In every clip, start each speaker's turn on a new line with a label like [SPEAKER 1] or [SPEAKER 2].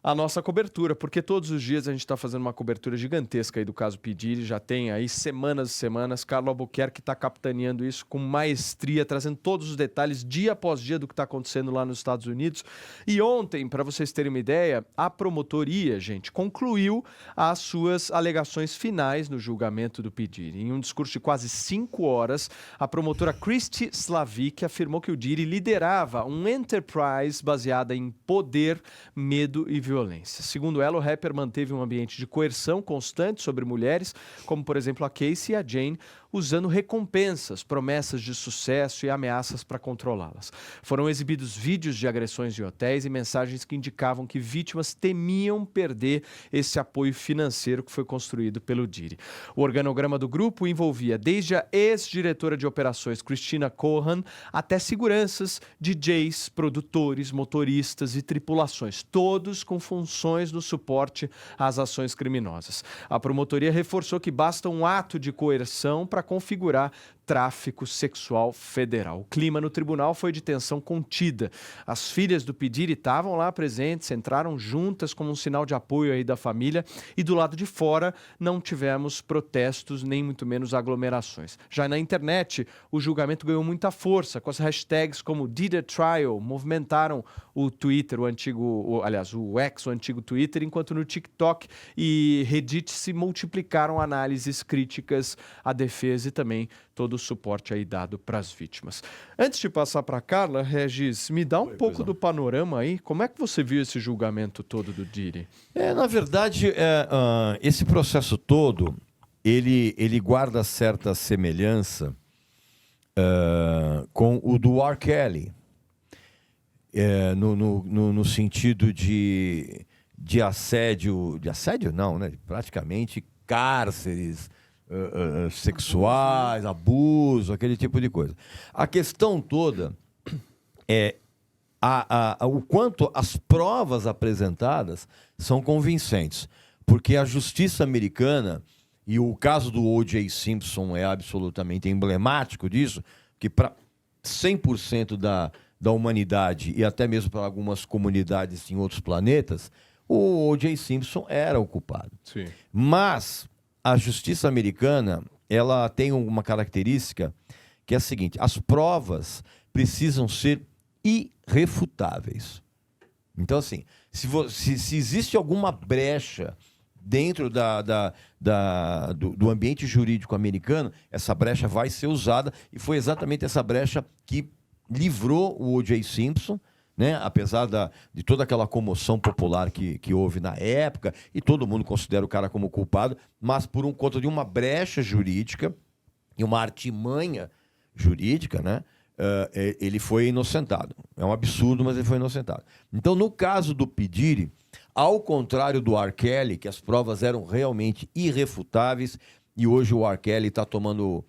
[SPEAKER 1] a nossa cobertura, porque todos os dias a gente está fazendo uma cobertura gigantesca aí do caso P. Diddy, já tem aí semanas e semanas. Carlo Albuquerque está capitaneando isso com maestria, trazendo todos os detalhes dia após dia do que está acontecendo lá nos Estados Unidos. E ontem, para vocês terem uma ideia, a promotoria, gente, concluiu as suas alegações finais no julgamento do P. Diddy. Em um discurso de quase 5 horas, a promotora Christy Slavic afirmou que o Diddy liderava um enterprise baseada em poder, medo e violência. Segundo ela, o rapper manteve um ambiente de coerção constante sobre mulheres, como por exemplo a Casey e a Jane, usando recompensas, promessas de sucesso e ameaças para controlá-las. Foram exibidos vídeos de agressões em hotéis e mensagens que indicavam que vítimas temiam perder esse apoio financeiro que foi construído pelo Diddy. O organograma do grupo envolvia desde a ex-diretora de operações Christina Cohan até seguranças, DJs, produtores, motoristas e tripulações, todos com funções no suporte às ações criminosas. A promotoria reforçou que basta um ato de coerção para configurar tráfico sexual federal. O clima no tribunal foi de tensão contida. As filhas do P. Diddy estavam lá presentes, entraram juntas como um sinal de apoio aí da família, e do lado de fora não tivemos protestos, nem muito menos aglomerações. Já na internet, o julgamento ganhou muita força, com as hashtags como Diddy Trial, movimentaram o Twitter, o X, o antigo Twitter, enquanto no TikTok e Reddit se multiplicaram análises críticas à defesa e também todo o suporte aí dado para as vítimas. Antes de passar para a Carla, Regis, me dá um pouco do panorama aí. Como é que você viu esse julgamento todo do Diddy?
[SPEAKER 2] Na verdade, esse processo todo, ele guarda certa semelhança com o do R. Kelly, no sentido de assédio não, né? Praticamente cárceres, sexuais, abuso, aquele tipo de coisa. A questão toda é o quanto as provas apresentadas são convincentes, porque a justiça americana, e o caso do O.J. Simpson é absolutamente emblemático disso, que para 100% da humanidade e até mesmo para algumas comunidades em outros planetas, o O.J. Simpson era o culpado.
[SPEAKER 1] Sim.
[SPEAKER 2] Mas a justiça americana, ela tem uma característica que é a seguinte: as provas precisam ser irrefutáveis. Então, assim, se existe alguma brecha dentro do ambiente jurídico americano, essa brecha vai ser usada, e foi exatamente essa brecha que livrou o O.J. Simpson, né? Apesar de toda aquela comoção popular que houve na época, e todo mundo considera o cara como culpado, mas por conta de uma brecha jurídica e uma artimanha jurídica, né? Ele foi inocentado. É um absurdo, mas ele foi inocentado. Então, no caso do P. Diddy, ao contrário do R. Kelly, que as provas eram realmente irrefutáveis, e hoje o R. Kelly está tomando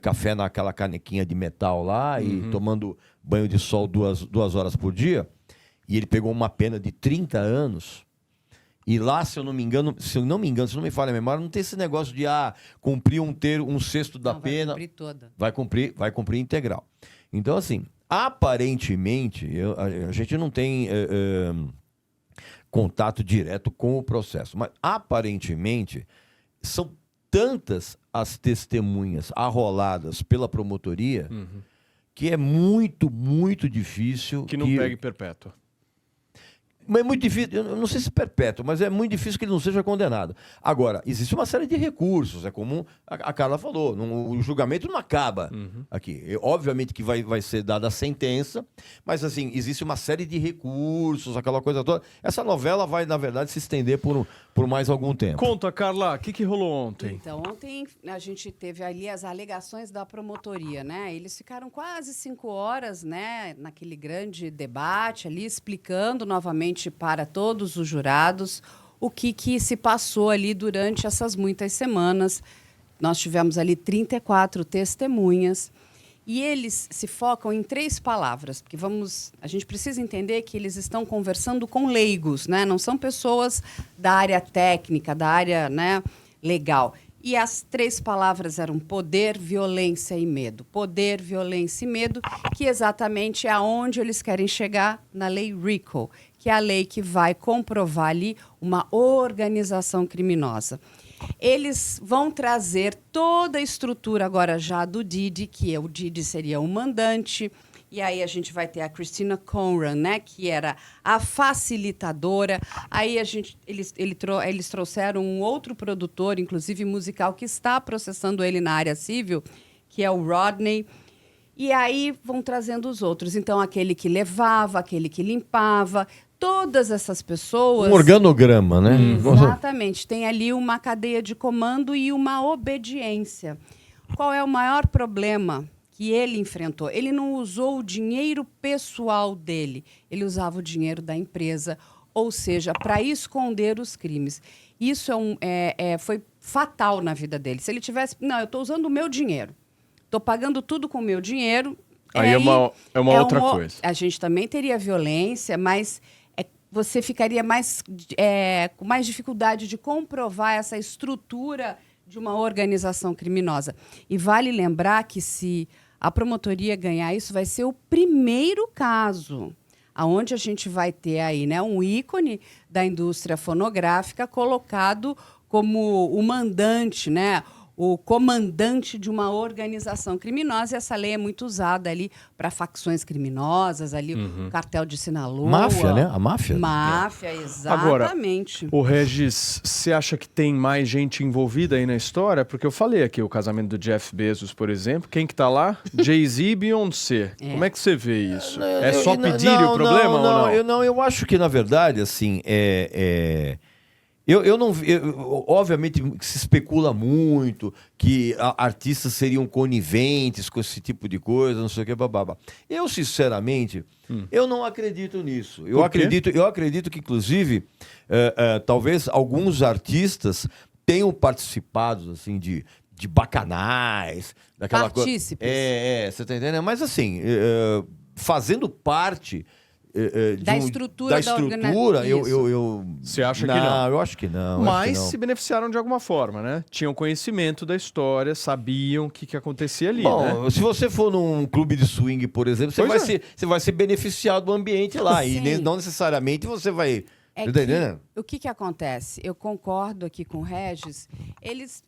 [SPEAKER 2] café naquela canequinha de metal lá e tomando banho de sol duas horas por dia, e ele pegou uma pena de 30 anos, e lá, se não me engano, se não me falha a memória, não tem esse negócio de cumprir um sexto da pena.
[SPEAKER 3] Vai cumprir toda.
[SPEAKER 2] Vai cumprir integral. Então, assim, aparentemente, a gente não tem contato direto com o processo, mas aparentemente são tantas as testemunhas arroladas pela promotoria que é muito, muito difícil
[SPEAKER 1] que não pegue perpétua.
[SPEAKER 2] Mas é muito difícil, eu não sei se perpétuo, mas é muito difícil que ele não seja condenado. Agora, existe uma série de recursos, é como a Carla falou, o julgamento não acaba aqui. Obviamente que vai ser dada a sentença, mas assim, existe uma série de recursos, aquela coisa toda. Essa novela vai, na verdade, se estender por mais algum tempo.
[SPEAKER 1] Conta, Carla, o que rolou ontem?
[SPEAKER 3] Então, ontem a gente teve ali as alegações da promotoria, né? Eles ficaram quase 5 horas, né, naquele grande debate ali, explicando novamente para todos os jurados o que se passou ali durante essas muitas semanas. Nós tivemos ali 34 testemunhas e eles se focam em 3 palavras, porque a gente precisa entender que eles estão conversando com leigos, né? Não são pessoas da área técnica, da área, né, legal. E as 3 palavras eram poder, violência e medo. Poder, violência e medo, que exatamente é aonde eles querem chegar na lei RICO, que é a lei que vai comprovar ali uma organização criminosa. Eles vão trazer toda a estrutura agora já do Diddy, que o Diddy seria o mandante, e aí a gente vai ter a Christina Conran, né, que era a facilitadora. Aí eles trouxeram um outro produtor, inclusive musical, que está processando ele na área civil, que é o Rodney. E aí vão trazendo os outros. Então, aquele que levava, aquele que limpava, todas essas pessoas...
[SPEAKER 2] Um organograma, né?
[SPEAKER 3] Exatamente. Tem ali uma cadeia de comando e uma obediência. Qual é o maior problema que ele enfrentou? Ele não usou o dinheiro pessoal dele, ele usava o dinheiro da empresa, ou seja, para esconder os crimes. Isso foi fatal na vida dele. Se ele tivesse... Não, eu estou usando o meu dinheiro. Estou pagando tudo com o meu dinheiro.
[SPEAKER 1] Aí é uma outra coisa.
[SPEAKER 3] A gente também teria violência, mas você ficaria com mais dificuldade de comprovar essa estrutura de uma organização criminosa. E vale lembrar que se a promotoria ganhar isso, vai ser o primeiro caso onde a gente vai ter aí, né, um ícone da indústria fonográfica colocado como o mandante, né, o comandante de uma organização criminosa, e essa lei é muito usada ali para facções criminosas, ali o cartel de Sinaloa.
[SPEAKER 2] Máfia, né? A máfia.
[SPEAKER 3] Máfia, exatamente.
[SPEAKER 1] Agora, o Regis, você acha que tem mais gente envolvida aí na história? Porque eu falei aqui, o casamento do Jeff Bezos, por exemplo, quem que tá lá? Jay-Z e Beyoncé. Como é que você vê isso? É só pedir o problema ou não?
[SPEAKER 2] Eu acho que, na verdade, assim, obviamente se especula muito que artistas seriam coniventes com esse tipo de coisa, não sei o que, babá. Eu, sinceramente, eu não acredito nisso. Eu acredito que, inclusive, talvez alguns artistas tenham participado assim, de bacanais, daquela coisa.
[SPEAKER 3] Partícipes.
[SPEAKER 2] Você tá entendendo? Mas assim, fazendo parte...
[SPEAKER 3] da estrutura,
[SPEAKER 1] Você acha que não?
[SPEAKER 2] Eu acho que não.
[SPEAKER 1] Mas se beneficiaram de alguma forma, né? Tinham conhecimento da história, sabiam o que acontecia ali,
[SPEAKER 2] Bom,
[SPEAKER 1] né?
[SPEAKER 2] se você for num clube de swing, por exemplo, você vai ser beneficiado do ambiente lá.
[SPEAKER 3] Sim.
[SPEAKER 2] E não necessariamente você vai...
[SPEAKER 3] O que acontece? Eu concordo aqui com o Regis.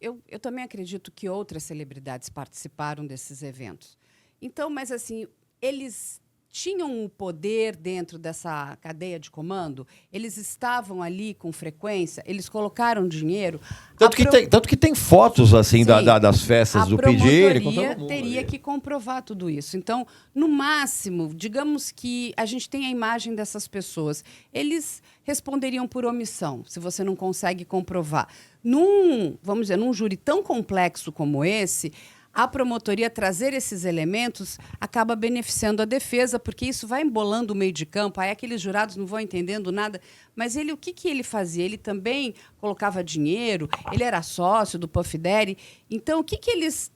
[SPEAKER 3] Eu também acredito que outras celebridades participaram desses eventos. Então, mas assim, eles... tinham um poder dentro dessa cadeia de comando? Eles estavam ali com frequência? Eles colocaram dinheiro?
[SPEAKER 2] Tanto que tem fotos assim das festas do PJ.
[SPEAKER 3] A promotoria teria que comprovar tudo isso. Então, no máximo, digamos que a gente tem a imagem dessas pessoas. Eles responderiam por omissão, se você não consegue comprovar. Vamos dizer, num júri tão complexo como esse... a promotoria trazer esses elementos acaba beneficiando a defesa, porque isso vai embolando o meio de campo, aí aqueles jurados não vão entendendo nada. Mas o que ele fazia? Ele também colocava dinheiro, ele era sócio do Puff Daddy. Então, o que eles,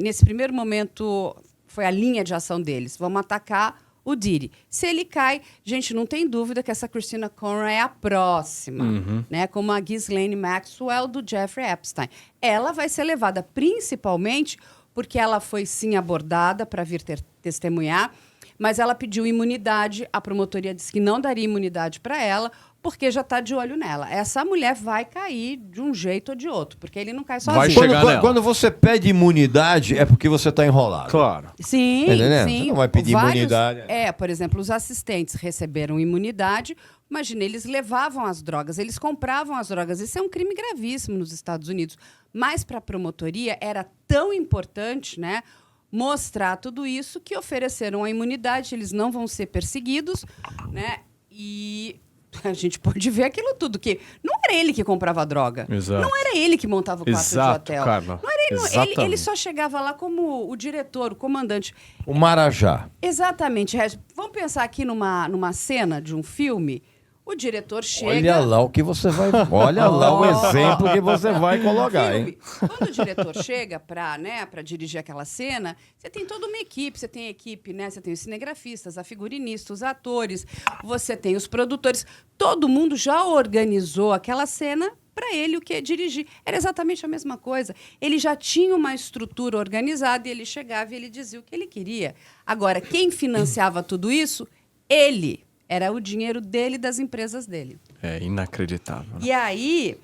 [SPEAKER 3] nesse primeiro momento, foi a linha de ação deles? Vamos atacar o Diddy. Se ele cai, gente, não tem dúvida que essa Christina Conran é a próxima, né? Como a Ghislaine Maxwell do Jeffrey Epstein. Ela vai ser levada principalmente porque ela foi, sim, abordada para vir testemunhar, mas ela pediu imunidade, a promotoria disse que não daria imunidade para ela, porque já está de olho nela. Essa mulher vai cair de um jeito ou de outro, porque ele não cai sozinho.
[SPEAKER 2] Quando você pede imunidade, é porque você está enrolado.
[SPEAKER 1] Claro.
[SPEAKER 3] Sim, sim.
[SPEAKER 2] Você não vai pedir imunidade.
[SPEAKER 3] Por exemplo, os assistentes receberam imunidade. Imagina, eles levavam as drogas, eles compravam as drogas. Isso é um crime gravíssimo nos Estados Unidos. Mas para a promotoria era tão importante, né, mostrar tudo isso, que ofereceram a imunidade. Eles não vão ser perseguidos, né? E a gente pode ver aquilo tudo, que não era ele que comprava a droga.
[SPEAKER 1] Exato.
[SPEAKER 3] Não era ele que montava o quarto de hotel.
[SPEAKER 1] Carla.
[SPEAKER 3] Não era ele só chegava lá como o diretor, o comandante.
[SPEAKER 2] O Marajá.
[SPEAKER 3] Exatamente, Regis. Vamos pensar aqui numa cena de um filme. O diretor chega...
[SPEAKER 2] Olha lá o que você vai... Olha lá o exemplo que você vai colocar, hein?
[SPEAKER 3] Quando o diretor chega para dirigir aquela cena, você tem toda uma equipe. Você tem equipe, né? Você tem os cinegrafistas, a figurinista, os atores, você tem os produtores. Todo mundo já organizou aquela cena para ele o que é dirigir. Era exatamente a mesma coisa. Ele já tinha uma estrutura organizada e ele chegava e ele dizia o que ele queria. Agora, quem financiava tudo isso? Ele. Era o dinheiro dele e das empresas dele.
[SPEAKER 1] É inacreditável. Né?
[SPEAKER 3] E aí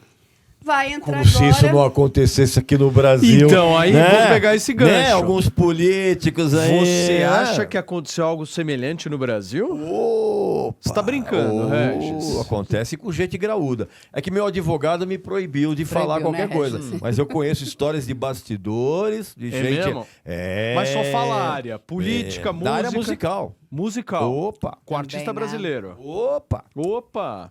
[SPEAKER 3] vai entrar
[SPEAKER 2] Como se
[SPEAKER 3] agora...
[SPEAKER 2] isso não acontecesse aqui no Brasil.
[SPEAKER 1] Então, aí
[SPEAKER 2] né?
[SPEAKER 1] vamos pegar esse gancho.
[SPEAKER 2] Né? Alguns políticos aí.
[SPEAKER 1] Você acha
[SPEAKER 2] né?
[SPEAKER 1] que aconteceu algo semelhante no Brasil?
[SPEAKER 2] Opa!
[SPEAKER 1] Você tá brincando, Regis?
[SPEAKER 2] Acontece com gente graúda. É que meu advogado me proibiu de falar qualquer
[SPEAKER 3] né,
[SPEAKER 2] coisa.
[SPEAKER 3] Regis?
[SPEAKER 2] Mas eu conheço histórias de bastidores, de
[SPEAKER 1] É
[SPEAKER 2] gente.
[SPEAKER 1] mesmo?
[SPEAKER 2] É.
[SPEAKER 1] Mas só fala a área. Política, música.
[SPEAKER 2] Da área musical.
[SPEAKER 1] Musical.
[SPEAKER 2] Opa!
[SPEAKER 1] Com artista
[SPEAKER 3] Também, né?
[SPEAKER 1] brasileiro.
[SPEAKER 2] Opa!
[SPEAKER 1] Opa!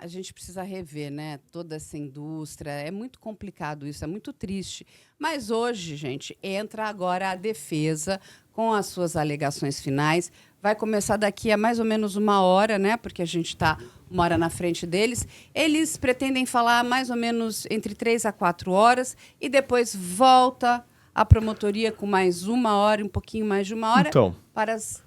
[SPEAKER 3] A gente precisa rever, né, toda essa indústria. É muito complicado isso, é muito triste. Mas hoje, gente, entra agora a defesa com as suas alegações finais. Vai começar daqui a mais ou menos 1 hora, né? Porque a gente está 1 hora na frente deles. Eles pretendem falar mais ou menos entre 3 a 4 horas e depois volta a promotoria com mais 1 hora, um pouquinho mais de 1 hora,
[SPEAKER 1] Então.
[SPEAKER 3] para as